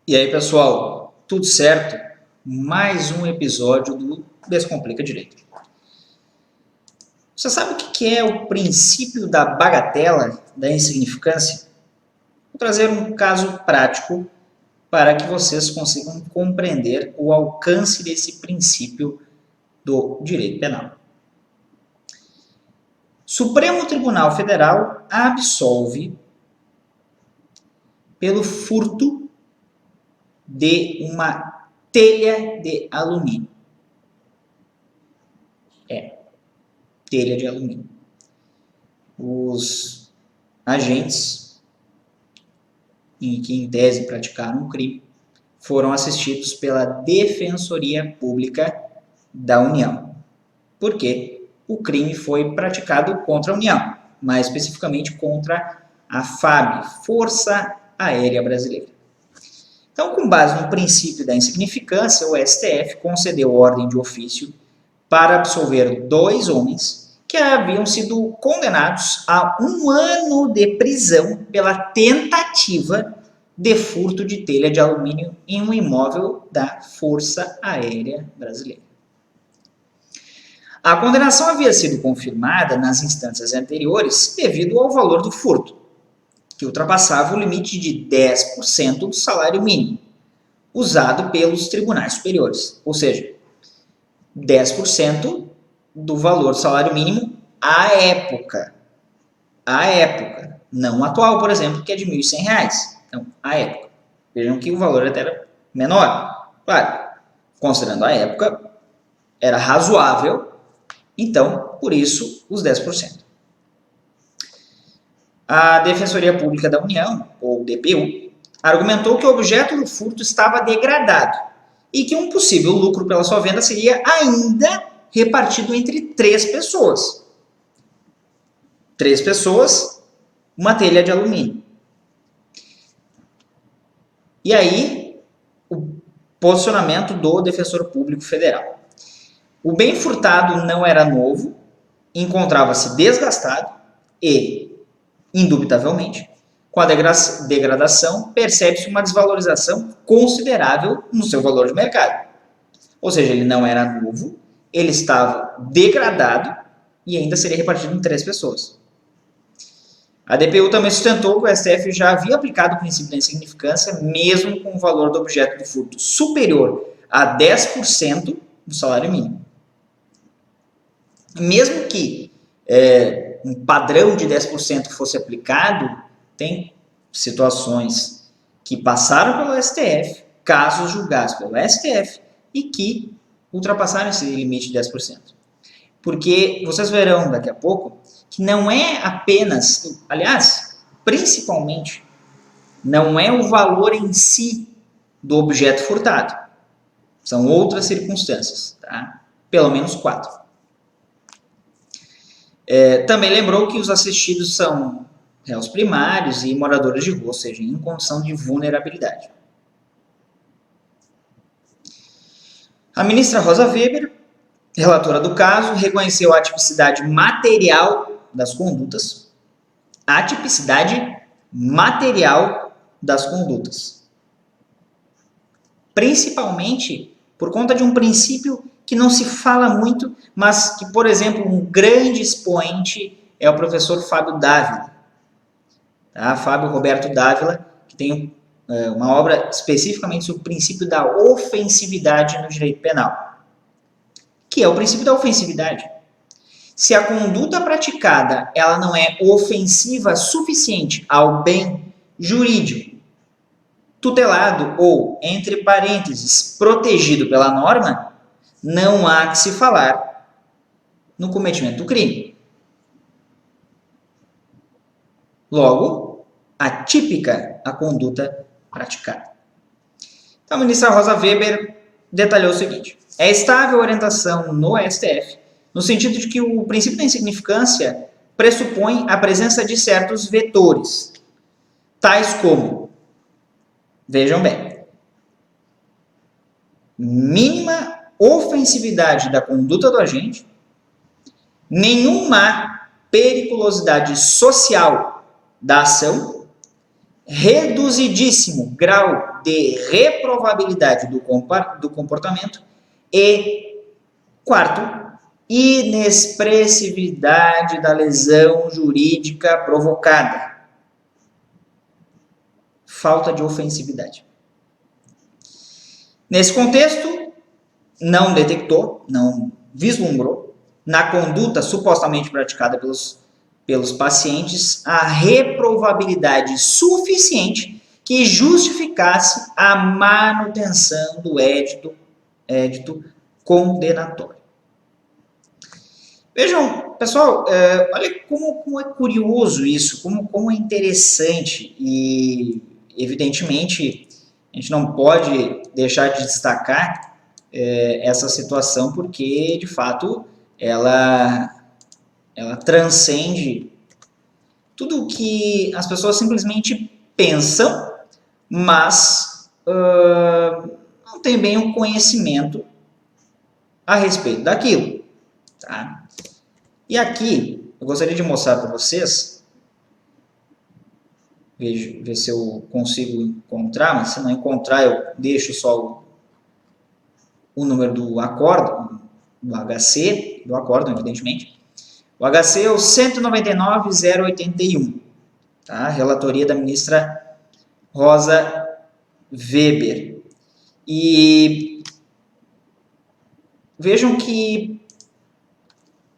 E aí, pessoal, tudo certo? Mais um episódio do Descomplica Direito. Você sabe o que é o princípio da bagatela, da insignificância? Vou trazer um caso prático para que vocês consigam compreender o alcance desse princípio do direito penal. Supremo Tribunal Federal absolve pelo furto de uma telha de alumínio. Telha de alumínio. Os agentes, que em tese praticaram um crime, foram assistidos pela Defensoria Pública da União. Por quê? O crime foi praticado contra a União, mais especificamente contra a FAB, Força Aérea Brasileira. Então, com base no princípio da insignificância, o STF concedeu ordem de ofício para absolver 2 homens que haviam sido condenados a 1 ano de prisão pela tentativa de furto de telha de alumínio em um imóvel da Força Aérea Brasileira. A condenação havia sido confirmada nas instâncias anteriores devido ao valor do furto, que ultrapassava o limite de 10% do salário mínimo, usado pelos tribunais superiores, ou seja, 10% do valor do salário mínimo à época. À época. Não atual, por exemplo, que é de R$ 1.100. Então, à época. Vejam que o valor até era menor. Claro, considerando a época, era razoável. Então, por isso, os 10%. A Defensoria Pública da União, ou DPU, argumentou que o objeto do furto estava degradado e que um possível lucro pela sua venda seria ainda repartido entre 3 pessoas. 3 pessoas, uma telha de alumínio. E aí, o posicionamento do Defensor Público Federal. O bem furtado não era novo, encontrava-se desgastado e, indubitavelmente, com a degradação, percebe-se uma desvalorização considerável no seu valor de mercado. Ou seja, ele não era novo, ele estava degradado e ainda seria repartido em 3 pessoas. A DPU também sustentou que o STF já havia aplicado o princípio da insignificância, mesmo com o valor do objeto do furto superior a 10% do salário mínimo. Mesmo que um padrão de 10% fosse aplicado, tem situações que passaram pelo STF, casos julgados pelo STF, e que ultrapassaram esse limite de 10%. Porque vocês verão daqui a pouco que não é apenas, aliás, principalmente, não é o valor em si do objeto furtado. São outras circunstâncias, tá? Pelo menos 4. Também lembrou que os assistidos são réus primários e moradores de rua, ou seja, em condição de vulnerabilidade. A ministra Rosa Weber, relatora do caso, reconheceu a atipicidade material das condutas. Atipicidade material das condutas. Principalmente por conta de um princípio que não se fala muito, mas que, por exemplo, um grande expoente é o professor Fábio Dávila. Tá? Fábio Roberto Dávila, que tem uma obra especificamente sobre o princípio da ofensividade no direito penal. Que é o princípio da ofensividade. Se a conduta praticada ela não é ofensiva suficiente ao bem jurídico, tutelado ou, entre parênteses, protegido pela norma, não há que se falar no cometimento do crime. Logo, atípica a conduta praticada. Então, a ministra Rosa Weber detalhou o seguinte: é estável a orientação no STF, no sentido de que o princípio da insignificância pressupõe a presença de certos vetores, tais como, vejam bem, mínima ofensividade da conduta do agente, nenhuma periculosidade social da ação reduzidíssimo grau de reprovabilidade do comportamento e, quarto, inexpressividade da lesão jurídica provocada. Falta de ofensividade. Nesse contexto, não detectou, não vislumbrou, na conduta supostamente praticada pelos pacientes, a reprovabilidade suficiente que justificasse a manutenção do édito condenatório. Vejam, pessoal, olha como é curioso isso, como é interessante e, evidentemente, a gente não pode deixar de destacar essa situação porque, de fato, ela transcende tudo o que as pessoas simplesmente pensam, mas não tem bem o conhecimento a respeito daquilo. Tá? E aqui, eu gostaria de mostrar para vocês, ver se eu consigo encontrar, mas se não encontrar, eu deixo só o número do acórdão, do HC, do acórdão, evidentemente. O HC é o 199.081, tá? Relatoria da ministra Rosa Weber. E vejam que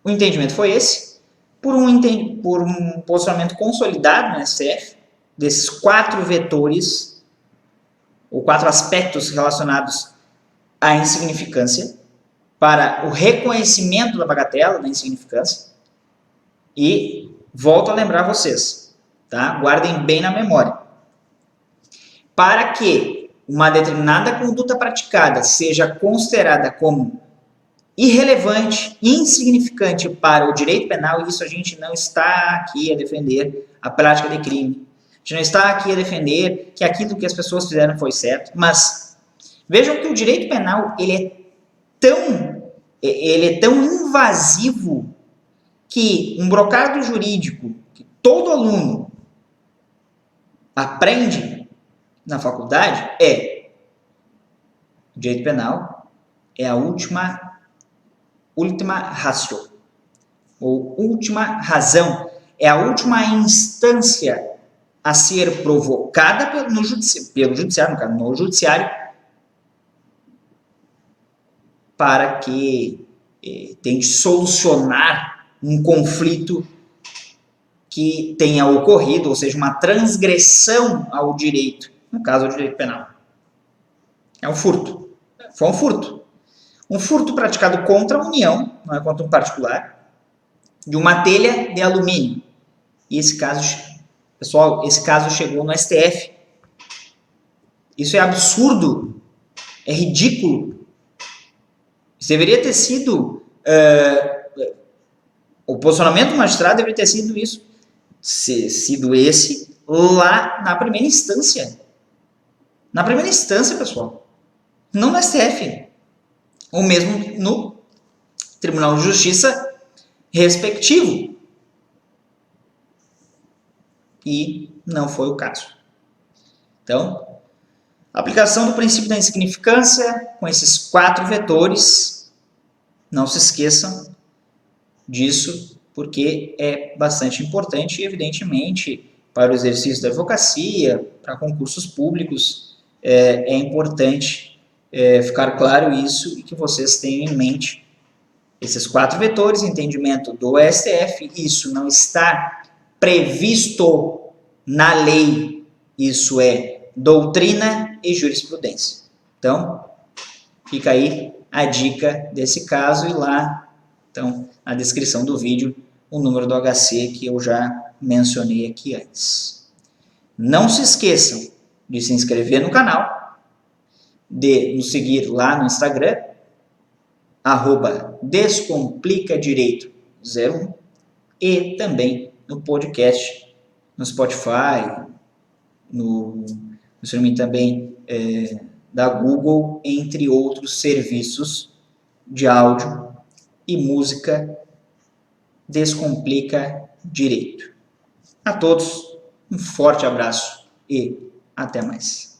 o entendimento foi esse, por um posicionamento consolidado no STF, desses 4 vetores, ou 4 aspectos relacionados à insignificância, para o reconhecimento da bagatela, da insignificância, e volto a lembrar vocês, tá? Guardem bem na memória. Para que uma determinada conduta praticada seja considerada como irrelevante, insignificante para o direito penal, isso a gente não está aqui a defender a prática de crime. A gente não está aqui a defender que aquilo que as pessoas fizeram foi certo, mas vejam que o direito penal ele é tão invasivo que um brocado jurídico que todo aluno aprende na faculdade o direito penal é a última ratio, ou última razão, é a última instância a ser provocada pelo judiciário, para que tente solucionar um conflito que tenha ocorrido, ou seja, uma transgressão ao direito, no caso, ao direito penal. É um furto. Foi um furto. Um furto praticado contra a União, não é contra um particular, de uma telha de alumínio. E esse caso, pessoal, chegou no STF. Isso é absurdo, é ridículo. Isso deveria ter sido... o posicionamento do magistrado deveria ter sido esse lá na primeira instância. Na primeira instância, pessoal. Não no STF. Ou mesmo no Tribunal de Justiça respectivo. E não foi o caso. Então, a aplicação do princípio da insignificância com esses 4 vetores, não se esqueçam disso, porque é bastante importante e, evidentemente, para o exercício da advocacia, para concursos públicos, é importante ficar claro isso e que vocês tenham em mente esses 4 vetores, entendimento do STF, isso não está previsto na lei, isso é doutrina e jurisprudência. Então, fica aí a dica desse caso e lá, então, na descrição do vídeo, o número do HC que eu já mencionei aqui antes. Não se esqueçam de se inscrever no canal, de nos seguir lá no Instagram, @descomplicadireito01 e também no podcast, no Spotify, no streaming também da Google, entre outros serviços de áudio e música. Descomplica Direito. A todos, um forte abraço e até mais.